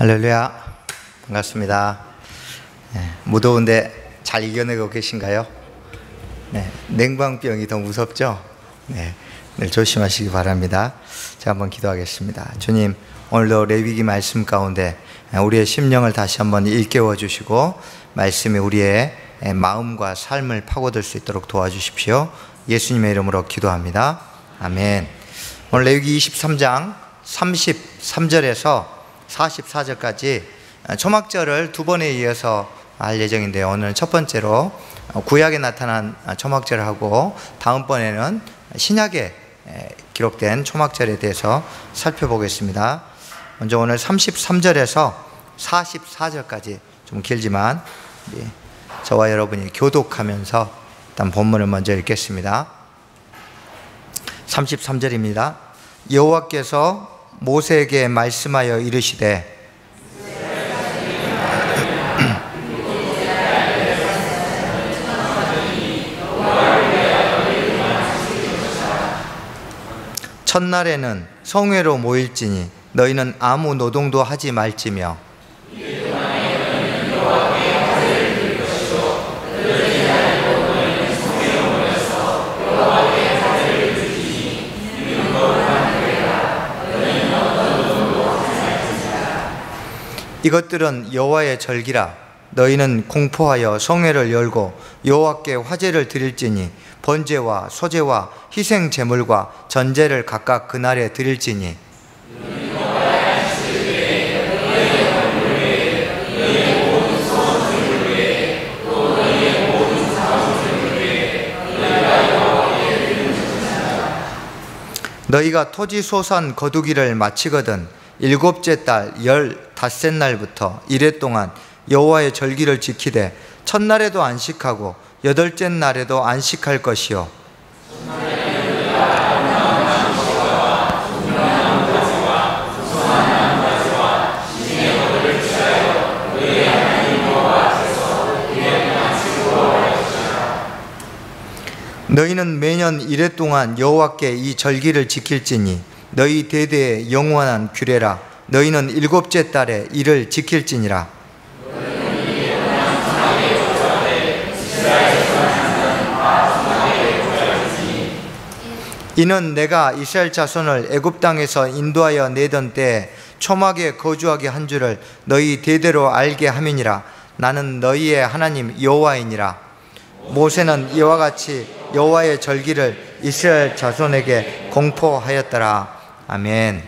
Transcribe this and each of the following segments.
할렐루야, 반갑습니다. 무더운데 잘 이겨내고 계신가요? 냉방병이 더 무섭죠? 늘 조심하시기 바랍니다. 제가 한번 기도하겠습니다. 주님, 오늘도 레위기 말씀 가운데 우리의 심령을 다시 한번 일깨워 주시고 말씀이 우리의 마음과 삶을 파고들 수 있도록 도와주십시오. 예수님의 이름으로 기도합니다. 아멘. 오늘 레위기 23장 33절에서 44절까지 초막절을 두 번에 이어서 할 예정인데요. 오늘 첫 번째로 구약에 나타난 초막절을 하고 다음번에는 신약에 기록된 초막절에 대해서 살펴보겠습니다. 먼저 오늘 33절에서 44절까지 좀 길지만 저와 여러분이 교독하면서 일단 본문을 먼저 읽겠습니다. 33절입니다. 여호와께서 모세에게 말씀하여 이르시되 첫날에는 성회로 모일지니 너희는 아무 노동도 하지 말지며 이것들은 여호와의 절기라. 너희는 공포하여 성회를 열고 여호와께 화제를 드릴지니 번제와 소제와 희생 제물과 전제를 각각 그날에 드릴지니 너희가 토지 소산 거두기를 마치거든 일곱째 달 15날부터 이래 동안 여호와의 절기를 지키되 첫날에도 안식하고 여덟째 날에도 안식할 것이요 너희는 매년 이래 동안 여호와께 이 절기를 지킬지니 너희 대대의 영원한 규례라. 너희는 일곱째 달에 이를 지킬지니라. 이는 내가 이스라엘 자손을 애굽 땅에서 인도하여 내던 때에 초막에 거주하게 한 줄을 너희 대대로 알게 함이니라. 나는 너희의 하나님 여호와이니라. 모세는 이와 같이 여호와의 절기를 이스라엘 자손에게 공포하였더라. 아멘.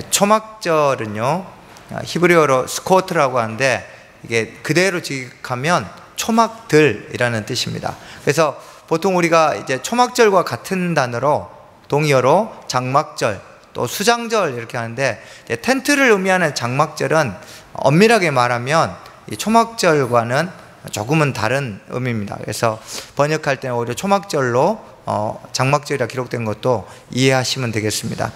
초막절은요 히브리어로 스코트라고 하는데 이게 그대로 직역하면 초막들이라는 뜻입니다. 그래서 보통 우리가 이제 초막절과 같은 단어로 동의어로 장막절 또 수장절 이렇게 하는데 텐트를 의미하는 장막절은 엄밀하게 말하면 이 초막절과는 조금은 다른 의미입니다. 그래서 번역할 때는 오히려 초막절로 장막절이라 기록된 것도 이해하시면 되겠습니다.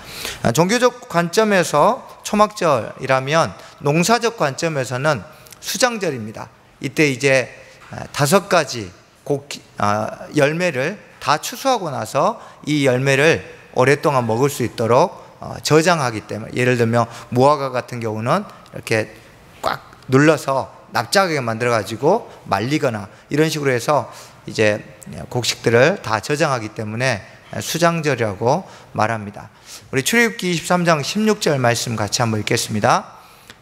종교적 관점에서 초막절이라면 농사적 관점에서는 수장절입니다. 이때 이제 5가지 열매를 다 추수하고 나서 이 열매를 오랫동안 먹을 수 있도록 저장하기 때문에, 예를 들면 무화과 같은 경우는 이렇게 꽉 눌러서 납작하게 만들어 가지고 말리거나 이런 식으로 해서 이제 곡식들을 다 저장하기 때문에 수장절이라고 말합니다. 우리 출애굽기 23장 16절 말씀 같이 한번 읽겠습니다.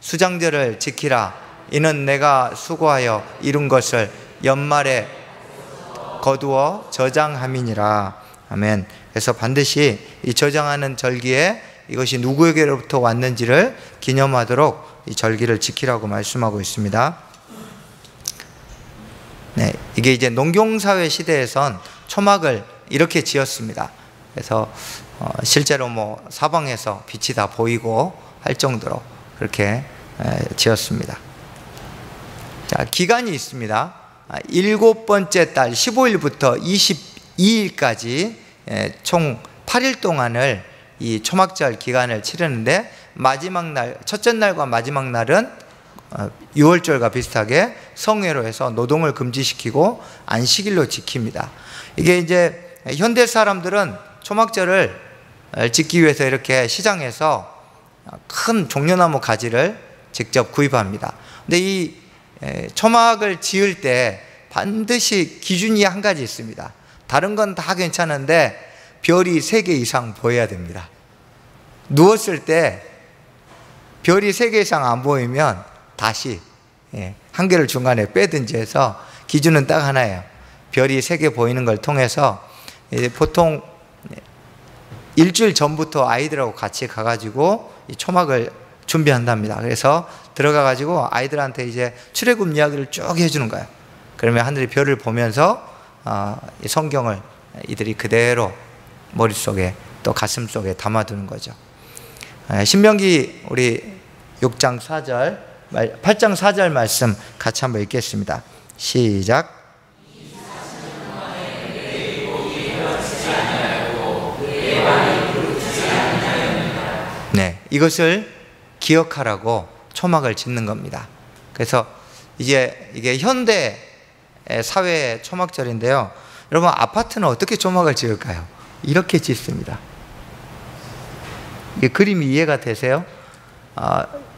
수장절을 지키라. 이는 내가 수고하여 이룬 것을 연말에 거두어 저장함이니라. 아멘. 그래서 반드시 이 저장하는 절기에 이것이 누구에게로부터 왔는지를 기념하도록 이 절기를 지키라고 말씀하고 있습니다. 이게 이제 농경사회 시대에선 초막을 이렇게 지었습니다. 그래서 실제로 뭐 사방에서 빛이 다 보이고 할 정도로 그렇게 지었습니다. 자, 기간이 있습니다. 7번째 달 15일부터 22일까지 총 8일 동안을 이 초막절 기간을 치르는데 마지막 날, 첫째 날과 마지막 날은 유월절과 비슷하게 성회로 해서 노동을 금지시키고 안식일로 지킵니다. 이게 이제 현대 사람들은 초막절을 짓기 위해서 이렇게 시장에서 큰 종려나무 가지를 직접 구입합니다. 근데 이 초막을 지을 때 반드시 기준이 한 가지 있습니다. 다른 건 다 괜찮은데 별이 3개 이상 보여야 됩니다. 누웠을 때 별이 3개 이상 안 보이면 다시 한 개를 중간에 빼든지 해서 기준은 딱 하나예요. 별이 3개 보이는 걸 통해서 보통 일주일 전부터 아이들하고 같이 가가지고 이 초막을 준비한답니다. 그래서 들어가가지고 아이들한테 이제 출애굽 이야기를 쭉 해주는 거예요. 그러면 하늘의 별을 보면서 이 성경을 이들이 그대로 머릿속에 또 가슴속에 담아두는 거죠. 신명기 우리 6장 4절, 8장 4절 말씀 같이 한번 읽겠습니다. 시작. 네, 이것을 기억하라고 초막을 짓는 겁니다. 그래서 이제 이게 현대 사회의 초막절인데요. 여러분, 아파트는 어떻게 초막을 지을까요? 이렇게 짓습니다. 이 그림이 이해가 되세요?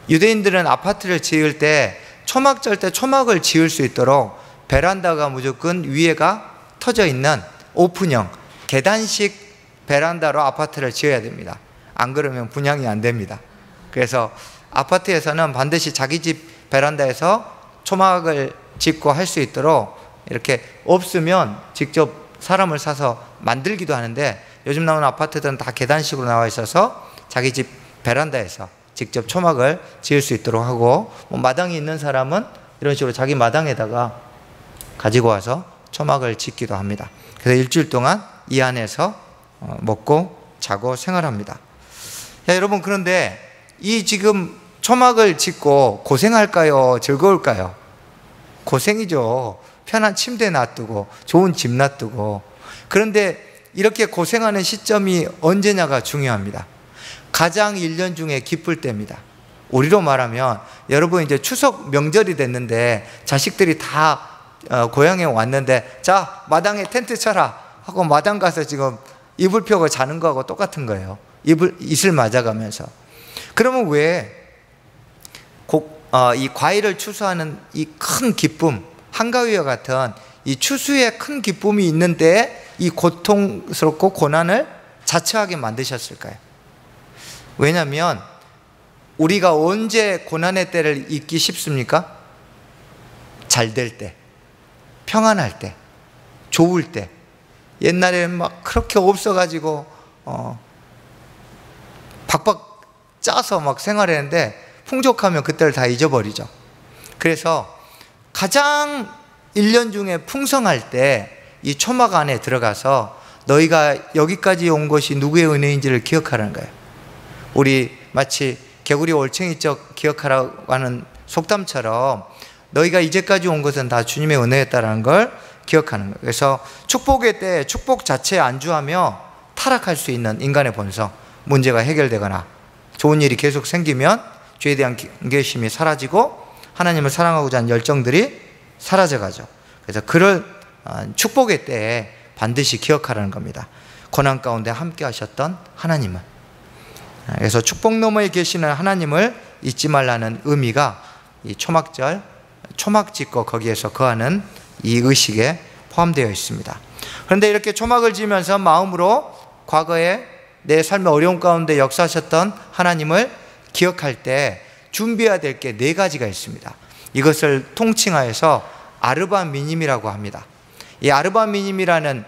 유대인들은 아파트를 지을 때 초막절 때 초막을 지을 수 있도록 베란다가 무조건 위에가 터져 있는 오픈형 계단식 베란다로 아파트를 지어야 됩니다. 안 그러면 분양이 안 됩니다. 그래서 아파트에서는 반드시 자기 집 베란다에서 초막을 짓고 할 수 있도록 이렇게 없으면 직접 사람을 사서 만들기도 하는데, 요즘 나오는 아파트들은 다 계단식으로 나와 있어서 자기 집 베란다에서 직접 초막을 지을 수 있도록 하고, 마당이 있는 사람은 이런 식으로 자기 마당에다가 가지고 와서 초막을 짓기도 합니다. 그래서 일주일 동안 이 안에서 먹고 자고 생활합니다. 자, 여러분, 그런데 이 지금 초막을 짓고 고생할까요? 즐거울까요? 고생이죠. 편한 침대 놔두고 좋은 집 놔두고. 그런데 이렇게 고생하는 시점이 언제냐가 중요합니다. 가장 1년 중에 기쁠 때입니다. 우리로 말하면 여러분 이제 추석 명절이 됐는데 자식들이 다 고향에 왔는데, 자, 마당에 텐트 쳐라 하고 마당 가서 지금 이불 펴고 자는 거하고 똑같은 거예요. 이슬 맞아가면서. 그러면 왜 이 과일을 추수하는 이 큰 기쁨, 한가위와 같은 이 추수의 큰 기쁨이 있는데 이 고통스럽고 고난을 자처하게 만드셨을까요? 왜냐하면 우리가 언제 고난의 때를 잊기 쉽습니까? 잘 될 때, 평안할 때, 좋을 때. 옛날에는 막 그렇게 없어가지고 박박 짜서 막 생활했는데 풍족하면 그때를 다 잊어버리죠. 그래서 가장 1년 중에 풍성할 때 이 초막 안에 들어가서 너희가 여기까지 온 것이 누구의 은혜인지를 기억하라는 거예요. 우리 마치 개구리 올챙이적 기억하라고 하는 속담처럼 너희가 이제까지 온 것은 다 주님의 은혜였다라는 걸 기억하는 거예요. 그래서 축복의 때 축복 자체에 안주하며 타락할 수 있는 인간의 본성, 문제가 해결되거나 좋은 일이 계속 생기면 죄에 대한 경계심이 사라지고 하나님을 사랑하고자 하는 열정들이 사라져가죠. 그래서 그럴 축복의 때에 반드시 기억하라는 겁니다. 고난 가운데 함께 하셨던 하나님은. 그래서 축복 너머에 계시는 하나님을 잊지 말라는 의미가 이 초막절, 초막 짓고 거기에서 거하는 이 의식에 포함되어 있습니다. 그런데 이렇게 초막을 지으면서 마음으로 과거에 내 삶의 어려움 가운데 역사하셨던 하나님을 기억할 때 준비해야 될 게 4가지가 있습니다. 이것을 통칭하여서 아르바미님이라고 합니다. 이 아르바미님이라는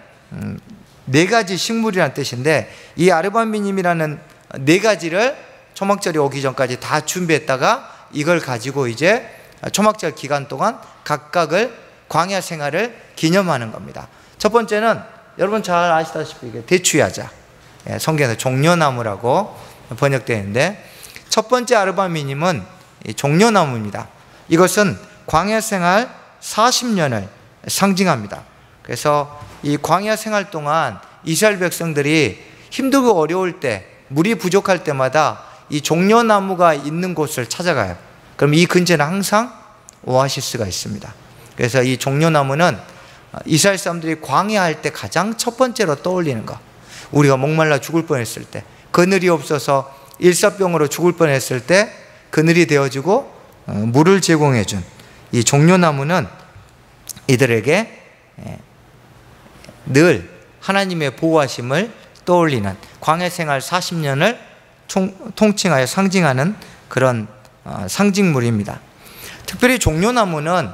4가지 식물이라는 뜻인데, 이 아르바미님이라는 4가지를 초막절이 오기 전까지 다 준비했다가 이걸 가지고 이제 초막절 기간 동안 각각을 광야 생활을 기념하는 겁니다. 첫 번째는 여러분 잘 아시다시피 대추야자, 성경에서 종려나무라고 번역되어 있는데, 첫 번째 아르바미님은 종려나무입니다. 이것은 광야 생활 40년을 상징합니다. 그래서 이 광야 생활 동안 이스라엘 백성들이 힘들고 어려울 때, 물이 부족할 때마다 이 종려나무가 있는 곳을 찾아가요. 그럼 이 근처에는 항상 오아시스가 있습니다. 그래서 이 종려나무는 이스라엘 사람들이 광야할 때 가장 첫 번째로 떠올리는 거. 우리가 목말라 죽을 뻔했을 때, 그늘이 없어서 일사병으로 죽을 뻔했을 때 그늘이 되어주고 물을 제공해 준 이 종려나무는 이들에게 늘 하나님의 보호하심을 떠올리는 광야 생활 40년을 통칭하여 상징하는 그런 상징물입니다. 특별히 종려나무는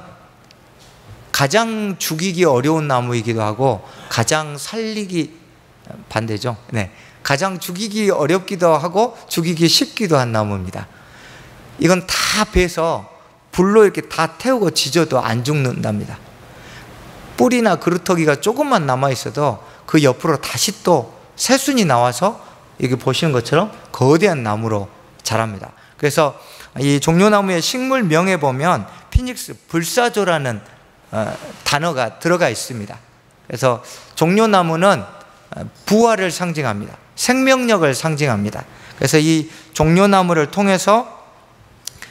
가장 죽이기 어려운 나무이기도 하고 가장 살리기 반대죠. 네, 가장 죽이기 어렵기도 하고 죽이기 쉽기도 한 나무입니다. 이건 다 베서 불로 이렇게 다 태우고 지져도 안 죽는답니다. 뿌리나 그루터기가 조금만 남아있어도 그 옆으로 다시 또 새순이 나와서 여기 보시는 것처럼 거대한 나무로 자랍니다. 그래서 이 종려나무의 식물명에 보면 피닉스, 불사조라는 단어가 들어가 있습니다. 그래서 종려나무는 부활을 상징합니다. 생명력을 상징합니다. 그래서 이 종려나무를 통해서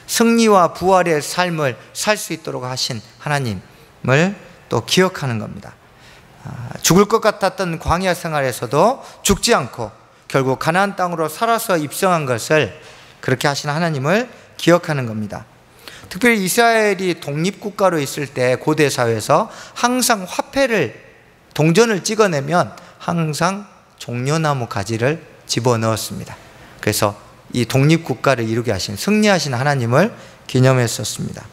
승리와 부활의 삶을 살 수 있도록 하신 하나님을 또 기억하는 겁니다. 죽을 것 같았던 광야 생활에서도 죽지 않고 결국 가나안 땅으로 살아서 입성한 것을 그렇게 하신 하나님을 기억하는 겁니다. 특별히 이스라엘이 독립국가로 있을 때 고대 사회에서 항상 화폐를 동전을 찍어내면 항상 종려나무 가지를 집어넣었습니다. 그래서 이 독립국가를 이루게 하신 승리하신 하나님을 기념했었습니다.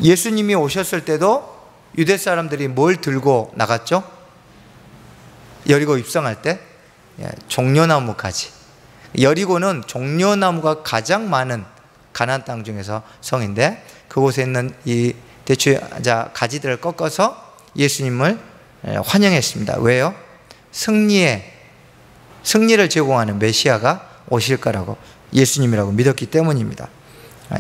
예수님이 오셨을 때도 유대 사람들이 뭘 들고 나갔죠? 여리고 입성할 때 종려나무 가지. 여리고는 종려나무가 가장 많은 가나안 땅 중에서 성인데 그곳에 있는 이 대추자 가지들을 꺾어서 예수님을 환영했습니다. 왜요? 승리를 제공하는 메시아가 오실 거라고 예수님이라고 믿었기 때문입니다.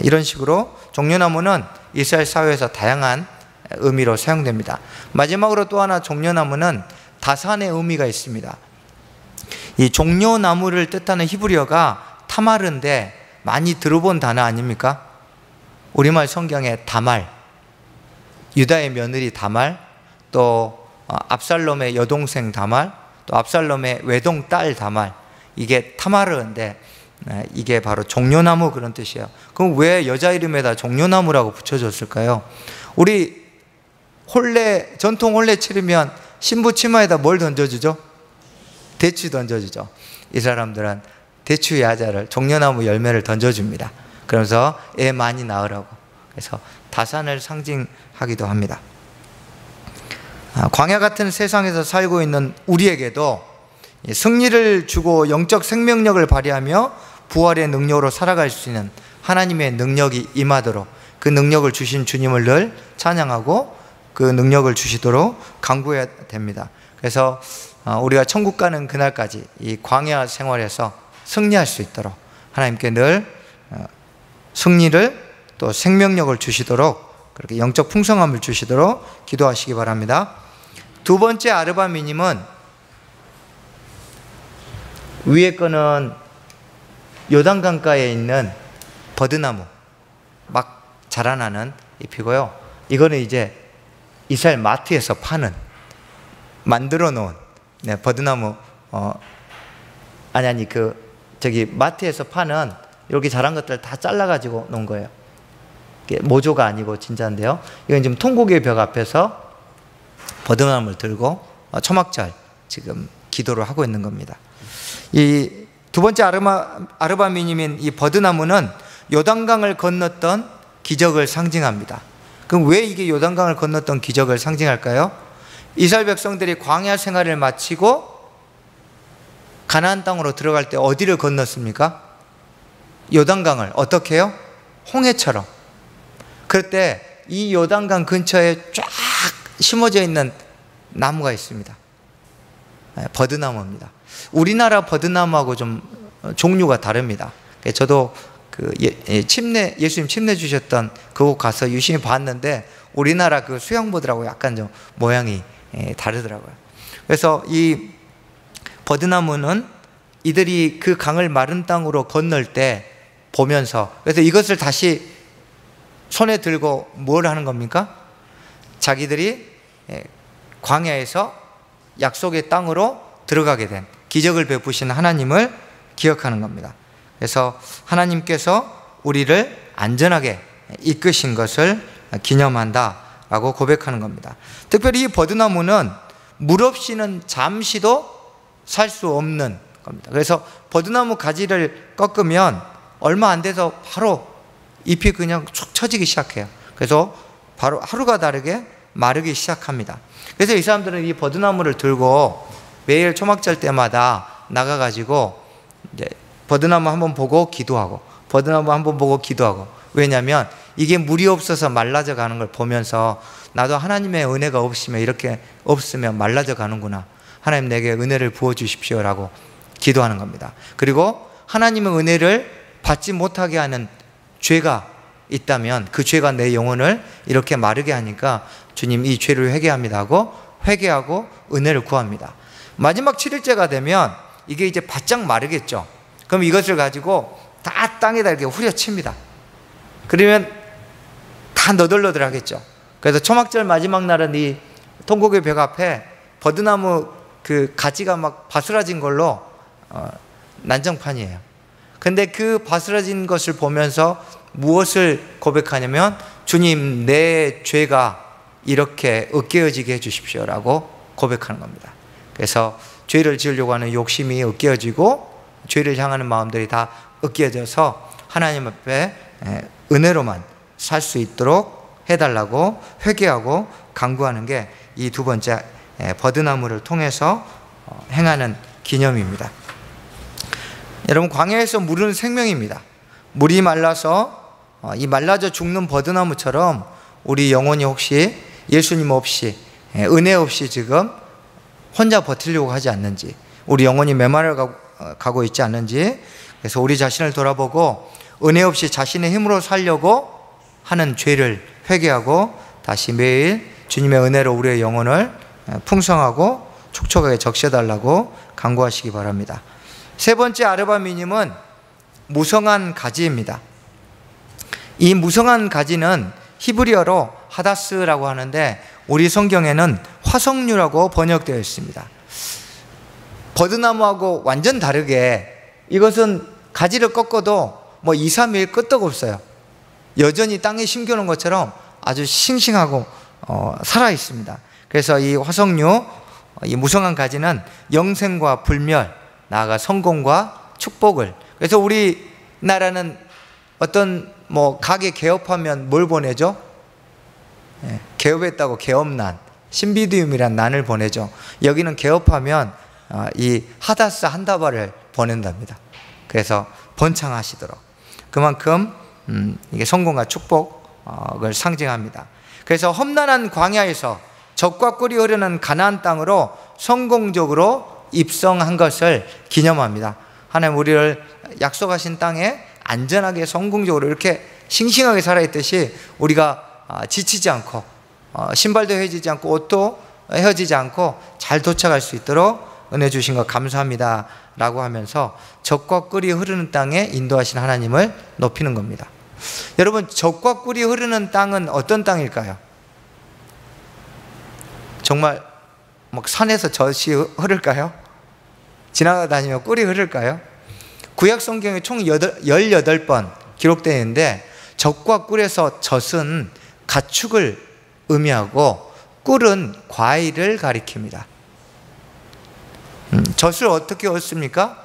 이런 식으로 종려나무는 이스라엘 사회에서 다양한 의미로 사용됩니다. 마지막으로 또 하나 종려나무는 다산의 의미가 있습니다. 이 종려나무를 뜻하는 히브리어가 타마르인데 많이 들어본 단어 아닙니까? 우리말 성경에 다말, 유다의 며느리 다말, 또 압살롬의 여동생 다말, 또 압살롬의 외동딸 다말, 이게 타마르인데 이게 바로 종려나무 그런 뜻이에요. 그럼 왜 여자 이름에다 종려나무라고 붙여줬을까요? 우리 전통 혼례 치르면 신부 치마에다 뭘 던져주죠? 대추 던져주죠. 이 사람들은 대추 야자를, 종려나무 열매를 던져줍니다. 그러면서 애 많이 낳으라고. 그래서 다산을 상징하기도 합니다. 광야 같은 세상에서 살고 있는 우리에게도 승리를 주고 영적 생명력을 발휘하며 부활의 능력으로 살아갈 수 있는 하나님의 능력이 임하도록 그 능력을 주신 주님을 늘 찬양하고 그 능력을 주시도록 간구해야 됩니다. 그래서 우리가 천국 가는 그날까지 이 광야 생활에서 승리할 수 있도록 하나님께 늘 승리를 또 생명력을 주시도록 그렇게 영적 풍성함을 주시도록 기도하시기 바랍니다. 두 번째 아르바미님은 위에 거는 요단강가에 있는 버드나무 막 자라나는 잎이고요. 이거는 이제 이스라엘 마트에서 파는 만들어 놓은 버드나무 마트에서 파는 이렇게 자란 것들 다 잘라가지고 놓은 거예요. 이게 모조가 아니고 진짜인데요. 이건 지금 통곡의 벽 앞에서 버드나무를 들고 초막절 지금 기도를 하고 있는 겁니다. 이 두 번째 아르바미님인 이 버드나무는 요단강을 건넜던 기적을 상징합니다. 그럼 왜 이게 요단강을 건넜던 기적을 상징할까요? 이스라엘 백성들이 광야 생활을 마치고 가나안 땅으로 들어갈 때 어디를 건넜습니까? 요단강을 어떻게 해요? 홍해처럼. 그럴 때 이 요단강 근처에 쫙 심어져 있는 나무가 있습니다. 버드나무입니다. 우리나라 버드나무하고 좀 종류가 다릅니다. 저도 예수님 침례 주셨던 그곳 가서 유심히 봤는데 우리나라 그 수양보드라고 약간 좀 모양이 다르더라고요. 그래서 이 버드나무는 이들이 그 강을 마른 땅으로 건널 때 보면서, 그래서 이것을 다시 손에 들고 뭘 하는 겁니까? 자기들이 광야에서 약속의 땅으로 들어가게 된 기적을 베푸신 하나님을 기억하는 겁니다. 그래서 하나님께서 우리를 안전하게 이끄신 것을 기념한다라고 고백하는 겁니다. 특별히 이 버드나무는 물 없이는 잠시도 살 수 없는 겁니다. 그래서 버드나무 가지를 꺾으면 얼마 안 돼서 바로 잎이 그냥 축 처지기 시작해요. 그래서 바로 하루가 다르게 마르기 시작합니다. 그래서 이 사람들은 이 버드나무를 들고 매일 초막절 때마다 나가가지고 이제 버드나무 한번 보고 기도하고, 버드나무 한번 보고 기도하고. 왜냐하면 이게 물이 없어서 말라져 가는 걸 보면서 나도 하나님의 은혜가 없으면 말라져 가는구나, 하나님 내게 은혜를 부어주십시오라고 기도하는 겁니다. 그리고 하나님의 은혜를 받지 못하게 하는 죄가 있다면 그 죄가 내 영혼을 이렇게 마르게 하니까 주님 이 죄를 회개합니다 하고 회개하고 은혜를 구합니다. 마지막 7일째가 되면 이게 이제 바짝 마르겠죠. 그럼 이것을 가지고 다 땅에다 이렇게 후려칩니다. 그러면 다 너덜너덜 하겠죠. 그래서 초막절 마지막 날은 이 통곡의 벽 앞에 버드나무 그 가지가 막 바스라진 걸로 난장판이에요. 근데 그 바스라진 것을 보면서 무엇을 고백하냐면 주님 내 죄가 이렇게 으깨어지게 해주십시오라고 고백하는 겁니다. 그래서 죄를 지으려고 하는 욕심이 으깨어지고 죄를 향하는 마음들이 다 으깨어져서 하나님 앞에 은혜로만 살 수 있도록 해달라고 회개하고 간구하는 게 이 두 번째 버드나무를 통해서 행하는 기념입니다. 여러분, 광야에서 물은 생명입니다. 물이 말라서 이 말라져 죽는 버드나무처럼 우리 영혼이 혹시 예수님 없이 은혜 없이 지금 혼자 버티려고 하지 않는지, 우리 영혼이 메말라 가고 있지 않는지, 그래서 우리 자신을 돌아보고 은혜 없이 자신의 힘으로 살려고 하는 죄를 회개하고 다시 매일 주님의 은혜로 우리의 영혼을 풍성하고 촉촉하게 적셔달라고 간구하시기 바랍니다. 세 번째 아르바미님은 무성한 가지입니다. 이 무성한 가지는 히브리어로 하다스라고 하는데 우리 성경에는 화석류라고 번역되어 있습니다. 버드나무하고 완전 다르게 이것은 가지를 꺾어도 뭐 2, 3일 끄떡없어요. 여전히 땅에 심겨놓은 것처럼 아주 싱싱하고 살아 있습니다. 그래서 이 화석류, 이 무성한 가지는 영생과 불멸, 나아가 성공과 축복을, 그래서 우리나라는 어떤 뭐 가게 개업하면 뭘 보내죠? 개업했다고 개업난, 신비디움이란 난을 보내죠. 여기는 개업하면 이 하다스 한 다발을 보낸답니다. 그래서 번창하시도록, 그만큼 이게 성공과 축복을 상징합니다. 그래서 험난한 광야에서 젖과 꿀이 흐르는 가나안 땅으로 성공적으로 입성한 것을 기념합니다. 하나님 우리를 약속하신 땅에 안전하게 성공적으로 이렇게 싱싱하게 살아있듯이 우리가 지치지 않고 신발도 헤어지지 않고 옷도 헤어지지 않고 잘 도착할 수 있도록 은혜 주신 것 감사합니다 라고 하면서 젖과 꿀이 흐르는 땅에 인도하신 하나님을 높이는 겁니다. 여러분, 젖과 꿀이 흐르는 땅은 어떤 땅일까요? 정말 막 산에서 젖이 흐를까요? 지나다니며 꿀이 흐를까요? 구약 성경에 총 18번 기록되어 있는데 젖과 꿀에서 젖은 가축을 의미하고 꿀은 과일을 가리킵니다. 젖을 어떻게 얻습니까?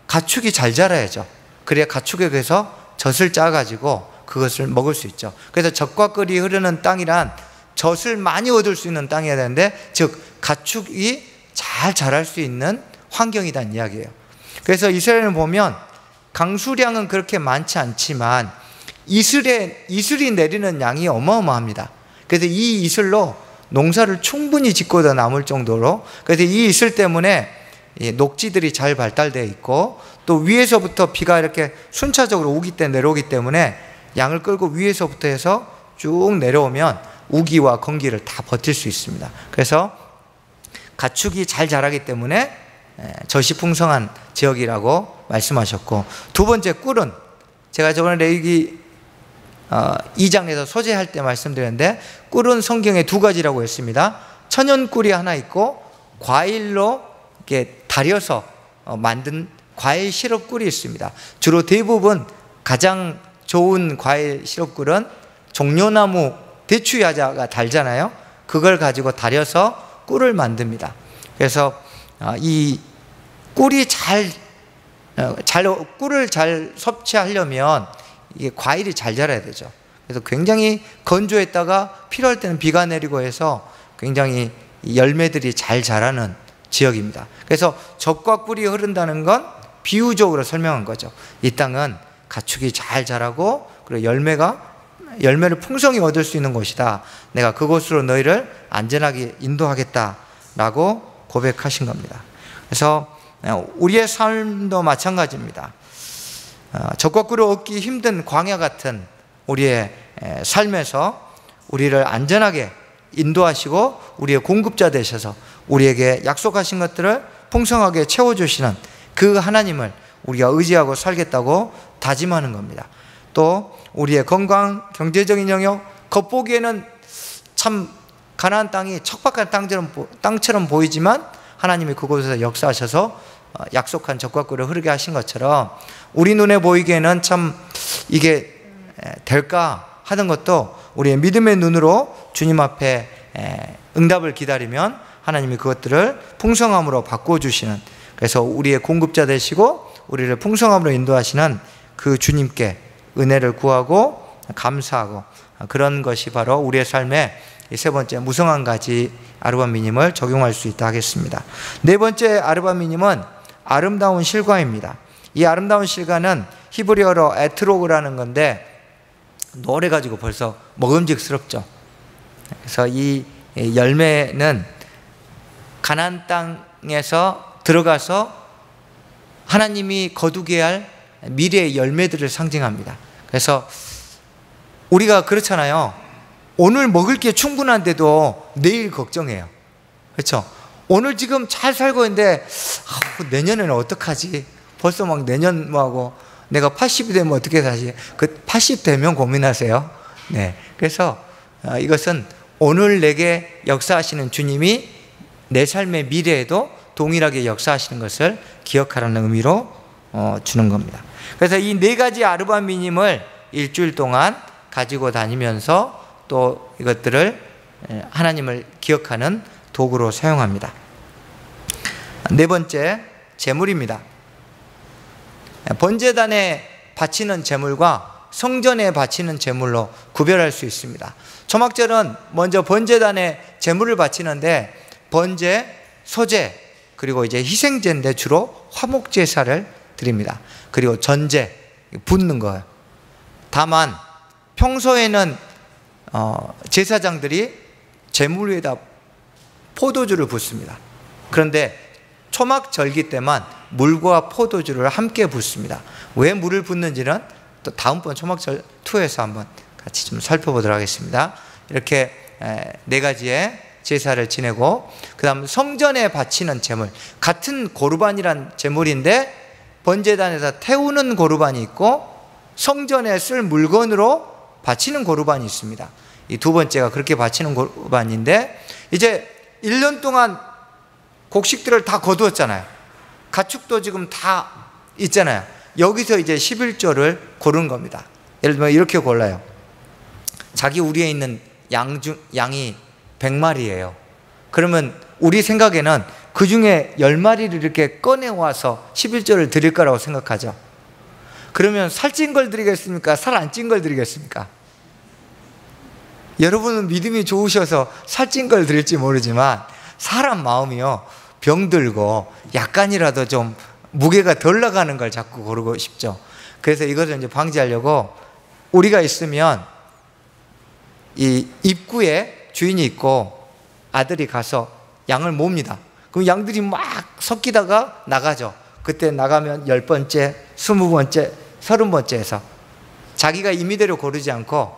가축이 잘 자라야죠. 그래야 가축에게서 젖을 짜가지고 그것을 먹을 수 있죠. 그래서 젖과 꿀이 흐르는 땅이란 젖을 많이 얻을 수 있는 땅이어야 되는데, 즉 가축이 잘 자랄 수 있는 환경이란 이야기예요. 그래서 이스라엘을 보면 강수량은 그렇게 많지 않지만 이슬이 내리는 양이 어마어마합니다. 그래서 이 이슬로 농사를 충분히 짓고도 남을 정도로, 그래서 이 이슬 때문에 녹지들이 잘 발달되어 있고 또 위에서부터 비가 이렇게 순차적으로 우기 때 내려오기 때문에 양을 끌고 위에서부터 해서 쭉 내려오면 우기와 건기를 다 버틸 수 있습니다. 그래서 가축이 잘 자라기 때문에 젖이 풍성한 지역이라고 말씀하셨고, 두 번째 꿀은 제가 저번에 레위기 2장에서 소재할 때 말씀드렸는데 꿀은 성경에 두 가지라고 했습니다. 천연꿀이 하나 있고 과일로 이렇게 달여서 만든 과일 시럽 꿀이 있습니다. 주로 대부분 가장 좋은 과일 시럽꿀은 종려나무 대추야자가 달잖아요. 그걸 가지고 달여서 꿀을 만듭니다. 그래서 이 꿀을 잘 섭취하려면 이게 과일이 잘 자라야 되죠. 그래서 굉장히 건조했다가 필요할 때는 비가 내리고 해서 굉장히 열매들이 잘 자라는 지역입니다. 그래서 젖과 꿀이 흐른다는 건 비유적으로 설명한 거죠. 이 땅은 가축이 잘 자라고 그리고 열매를 풍성히 얻을 수 있는 곳이다. 내가 그곳으로 너희를 안전하게 인도하겠다라고 고백하신 겁니다. 그래서 우리의 삶도 마찬가지입니다. 젖과 꿀을 얻기 힘든 광야 같은 우리의 삶에서 우리를 안전하게 인도하시고 우리의 공급자 되셔서 우리에게 약속하신 것들을 풍성하게 채워주시는 그 하나님을 우리가 의지하고 살겠다고 다짐하는 겁니다. 또 우리의 건강, 경제적인 영역, 겉보기에는 참 가나안 땅이 척박한 땅처럼 보이지만 하나님이 그곳에서 역사하셔서 약속한 젖과 꿀을 흐르게 하신 것처럼 우리 눈에 보이기에는 참 이게 될까 하는 것도 우리의 믿음의 눈으로 주님 앞에 응답을 기다리면 하나님이 그것들을 풍성함으로 바꿔주시는, 그래서 우리의 공급자 되시고 우리를 풍성함으로 인도하시는 그 주님께 은혜를 구하고 감사하고, 그런 것이 바로 우리의 삶의 세 번째 무성한 가지 아르바미님을 적용할 수 있다 하겠습니다. 네 번째 아르바미님은 아름다운 실과입니다. 이 아름다운 실과는 히브리어로 에트로그라는 건데 노래 가지고 벌써 먹음직스럽죠. 그래서 이 열매는 가나안 땅에서 들어가서 하나님이 거두게 할 미래의 열매들을 상징합니다. 그래서 우리가 그렇잖아요. 오늘 먹을 게 충분한데도 내일 걱정해요. 그렇죠? 오늘 지금 잘 살고 있는데 내년에는 어떡하지? 벌써 막 내년 뭐하고 내가 80이 되면 어떻게 사지? 그 80 되면 고민하세요. 네. 그래서 이것은 오늘 내게 역사하시는 주님이 내 삶의 미래에도 동일하게 역사하시는 것을 기억하라는 의미로 주는 겁니다. 그래서 이 네 가지 아르바미님을 일주일 동안 가지고 다니면서 또 이것들을 하나님을 기억하는 도구로 사용합니다. 네 번째, 제물입니다. 번제단에 바치는 제물과 성전에 바치는 제물로 구별할 수 있습니다. 초막절은 먼저 번제단에 제물을 바치는데 번제, 소제, 그리고 이제 희생제인데 주로 화목제사를 드립니다. 그리고 전제, 붓는 거예요. 다만 평소에는 제사장들이 제물 위에다 포도주를 붓습니다. 그런데 초막절기 때만 물과 포도주를 함께 붓습니다. 왜 물을 붓는지는 또 다음번 초막절 2에서 한번 같이 좀 살펴보도록 하겠습니다. 이렇게 네 가지의 제사를 지내고, 그 다음 성전에 바치는 제물, 같은 고르반이란 제물인데 번제단에서 태우는 고르반이 있고 성전에 쓸 물건으로 바치는 고르반이 있습니다. 이 두 번째가 그렇게 바치는 고르반인데, 이제 1년 동안 곡식들을 다 거두었잖아요. 가축도 지금 다 있잖아요. 여기서 이제 11조를 고른 겁니다. 예를 들면 이렇게 골라요. 자기 우리에 있는 양이 100마리예요. 그러면 우리 생각에는 그 중에 10마리를 이렇게 꺼내와서 11조를 드릴 거라고 생각하죠. 그러면 살찐 걸 드리겠습니까? 살 안 찐 걸 드리겠습니까? 여러분은 믿음이 좋으셔서 살찐 걸 드릴지 모르지만 사람 마음이요, 병들고 약간이라도 좀 무게가 덜 나가는 걸 자꾸 고르고 싶죠. 그래서 이것을 이제 방지하려고 우리가 있으면 이 입구에 주인이 있고 아들이 가서 양을 몹니다. 그럼 양들이 막 섞이다가 나가죠. 그때 나가면 10번째, 20번째, 30번째에서 자기가 임의대로 고르지 않고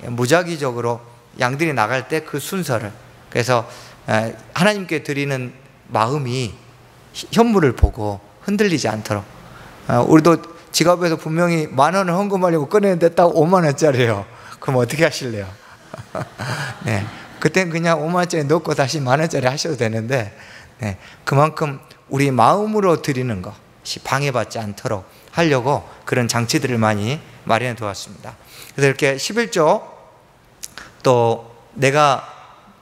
무작위적으로 양들이 나갈 때 그 순서를, 그래서 하나님께 드리는 마음이 현물을 보고 흔들리지 않도록. 우리도 지갑에서 분명히 10,000원을 헌금하려고 꺼내는데 딱 50,000원짜리예요. 그럼 어떻게 하실래요? 네, 그땐 그냥 50,000원짜리 넣고 다시 10,000원짜리 하셔도 되는데, 네, 그만큼 우리 마음으로 드리는 것이 방해받지 않도록 하려고 그런 장치들을 많이 마련해 두었습니다. 그래서 이렇게 11조 또 내가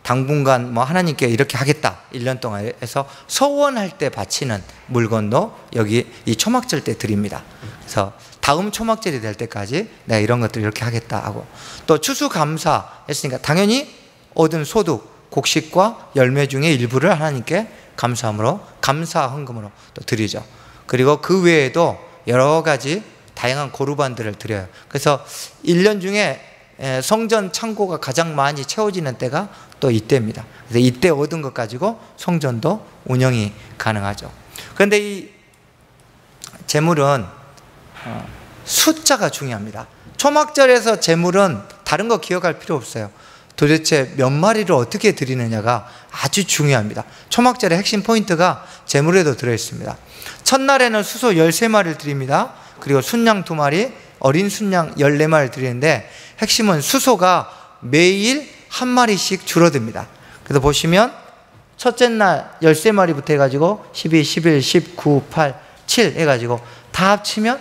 당분간 뭐 하나님께 이렇게 하겠다 1년 동안 해서 서원할 때 바치는 물건도 여기 이 초막절 때 드립니다. 그래서 다음 초막절이 될 때까지 내가 이런 것들 이렇게 하겠다 하고, 또 추수감사 했으니까 당연히 얻은 소득 곡식과 열매 중에 일부를 하나님께 감사함으로 감사 헌금으로 또 드리죠. 그리고 그 외에도 여러 가지 다양한 고르반들을 드려요. 그래서 1년 중에 성전 창고가 가장 많이 채워지는 때가 또 이때입니다. 그래서 이때 얻은 것 가지고 성전도 운영이 가능하죠. 그런데 이 제물은 숫자가 중요합니다. 초막절에서 제물은 다른 거 기억할 필요 없어요. 도대체 몇 마리를 어떻게 드리느냐가 아주 중요합니다. 초막절의 핵심 포인트가 제물에도 들어있습니다. 첫날에는 수소 13마리를 드립니다. 그리고 순양 2마리, 어린 순양 14마리를 드리는데 핵심은 수소가 매일 1마리씩 줄어듭니다. 그래서 보시면 첫째 날 13마리부터 해가지고 12, 11, 19, 8, 7 해가지고 다 합치면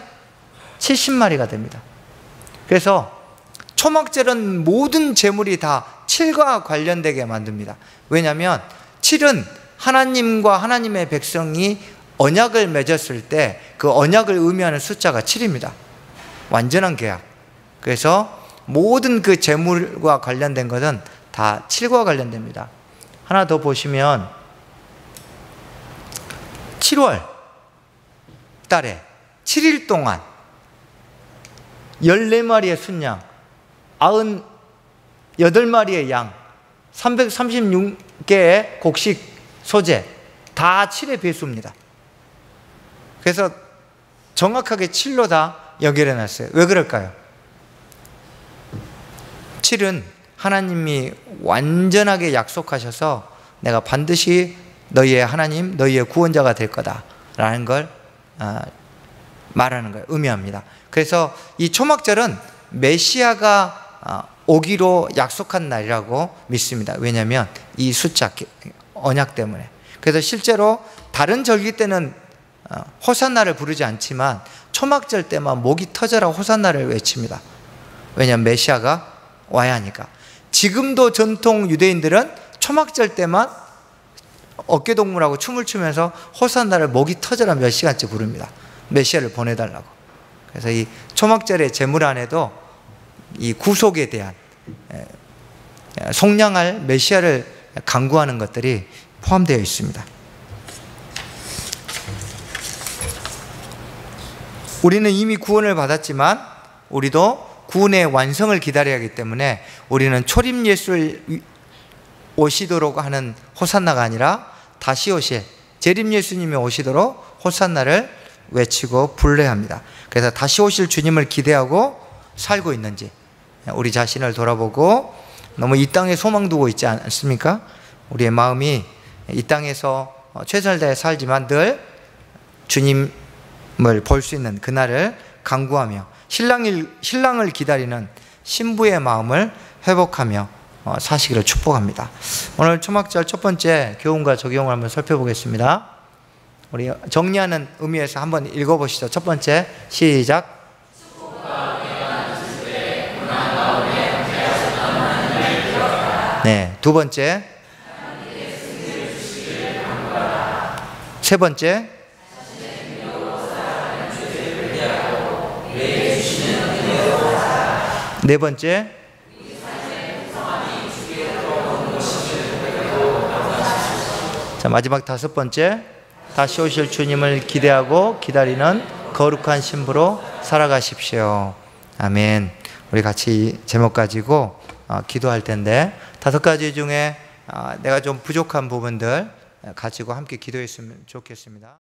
70마리가 됩니다. 그래서 초막절은 모든 제물이 다 7과 관련되게 만듭니다. 왜냐하면 7은 하나님과 하나님의 백성이 언약을 맺었을 때 그 언약을 의미하는 숫자가 7입니다. 완전한 계약. 그래서 모든 그 제물과 관련된 것은 다 7과 관련됩니다. 하나 더 보시면 7월 달에 7일 동안 14마리의 순양, 98마리의 양, 336개의 곡식 소재 다 7의 배수입니다. 그래서 정확하게 7로 다 연결해 놨어요. 왜 그럴까요? 7은 하나님이 완전하게 약속하셔서 내가 반드시 너희의 하나님, 너희의 구원자가 될 거다라는 걸 말하는 거예요. 의미합니다. 그래서 이 초막절은 메시아가 오기로 약속한 날이라고 믿습니다. 왜냐하면 이 숫자 언약 때문에. 그래서 실제로 다른 절기 때는 호산나를 부르지 않지만 초막절 때만 목이 터져라 호산나를 외칩니다. 왜냐하면 메시아가 와야 하니까. 지금도 전통 유대인들은 초막절 때만 어깨동무라고 춤을 추면서 호산나를 목이 터져라 몇 시간째 부릅니다. 메시아를 보내달라고. 그래서 이 초막절의 제물 안에도 이 구속에 대한 속량할 메시아를 간구하는 것들이 포함되어 있습니다. 우리는 이미 구원을 받았지만 우리도 구원의 완성을 기다려야 하기 때문에 우리는 초림 예수를 오시도록 하는 호산나가 아니라 다시 오실 재림 예수님이 오시도록 호산나를 외치고 불러합니다. 그래서 다시 오실 주님을 기대하고 살고 있는지 우리 자신을 돌아보고 너무 이 땅에 소망 두고 있지 않습니까? 우리의 마음이 이 땅에서 최선을 다해 살지만 늘 주님을 볼 수 있는 그날을 간구하며 신랑을 기다리는 신부의 마음을 회복하며 사시기를 축복합니다. 오늘 초막절 첫 번째 교훈과 적용을 한번 살펴보겠습니다. 우리 정리하는 의미에서 한번 읽어보시죠. 첫 번째 시작. 네, 두 번째. 세 번째. 네 번째. 자, 마지막 다섯 번째. 다시 오실 주님을 기대하고 기다리는 거룩한 신부로 살아가십시오. 아멘. 우리 같이 제목 가지고 기도할 텐데 5가지 중에 내가 좀 부족한 부분들 가지고 함께 기도했으면 좋겠습니다.